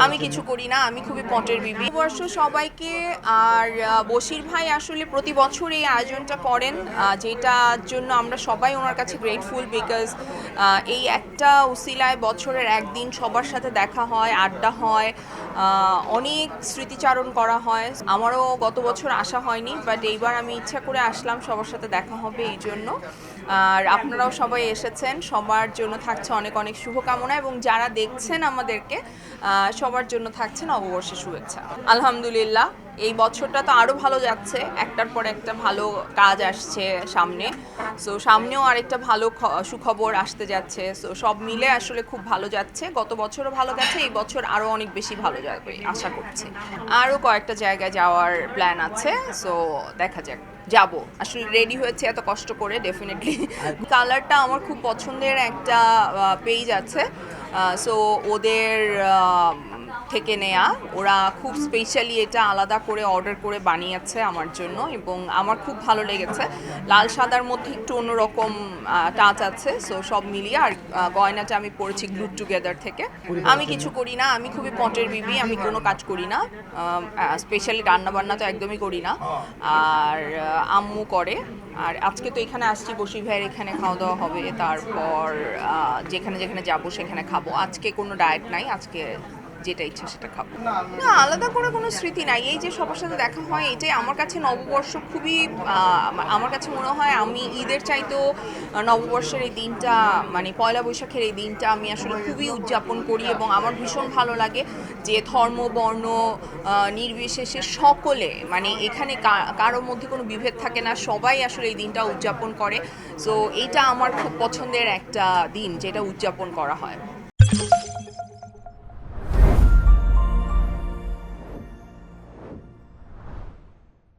আমি কিছু করি না, আমি খুবই পটের বিবি। বর্ষ সবাইকে। আর বশির ভাই আসলে প্রতি বছর এই আয়োজনটা করেন, যেটার জন্য আমরা সবাই ওনার কাছে গ্রেটফুল, বিকজ এই একটা উসিলায় বছরের একদিন সবার সাথে দেখা হয়, আড্ডা হয়, অনেক স্মৃতিচারণ করা হয়। আমারও গত বছর আসা হয়নি, বাট এইবার আমি ইচ্ছা করে আসলাম সবার সাথে দেখা হবে এই জন্য। আর আপনারাও সবাই এসেছেন, সবার জন্য থাকছে অনেক অনেক শুভকামনা, এবং যারা দেখছেন আমাদেরকে সবার জন্য থাকছে নববর্ষের শুভেচ্ছা। আলহামদুলিল্লাহ, এই বছরটা তো আরও ভালো যাচ্ছে, একটার পর একটা ভালো কাজ আসছে সামনে। সো সামনেও আরেকটা ভালো সুখবর আসতে যাচ্ছে। সো সব মিলে আসলে খুব ভালো যাচ্ছে। গত বছরও ভালো গেছে, এই বছর আরও অনেক বেশি ভালো যাবে আশা করছি। আরও কয়েকটা জায়গায় যাওয়ার প্ল্যান আছে, সো দেখা যাক। যাব, আসলে রেডি হয়েছে এত কষ্ট করে, ডেফিনেটলি। কালারটা আমার খুব পছন্দের একটা পেজ আছে, সো ওদের থেকে নেয়া। ওরা খুব স্পেশালি এটা আলাদা করে অর্ডার করে বানিয়েছে আমার জন্য, এবং আমার খুব ভালো লেগেছে। লাল সাদার মধ্যে একটু অন্যরকম টাচ আছে, সো সব মিলিয়ে। আর গয়নাটা আমি পরেছি গ্লুড টুগেদার থেকে। আমি কিছু করি না, আমি খুবই পটের বিবি, আমি কোনো কাজ করি না, স্পেশালি রান্নাবান্না তো একদমই করি না। আর আম্মু করে। আর আজকে তো এখানে আসছি, বশির ভাইয়ের এখানে খাওয়া দাওয়া হবে, তারপর যেখানে যেখানে যাবো সেখানে খাবো। আজকে কোনো ডায়েট নাই, আজকে যেটা ইচ্ছা সেটা খাবো। না, আলাদা করে কোনো স্মৃতি নাই। এই যে সবার সাথে দেখা হয়, এটাই আমার কাছে নববর্ষ। খুবই আমার কাছে মনে হয় আমি ঈদের চাইতেও নববর্ষের এই দিনটা, মানে পয়লা বৈশাখের এই দিনটা আমি আসলে খুবই উদযাপন করি, এবং আমার ভীষণ ভালো লাগে যে ধর্ম বর্ণ নির্বিশেষে সকলে, মানে এখানে কারোর মধ্যে কোনো বিভেদ থাকে না, সবাই আসলে এই দিনটা উদযাপন করে। সো এইটা আমার খুব পছন্দের একটা দিন, যেটা উদযাপন করা হয়।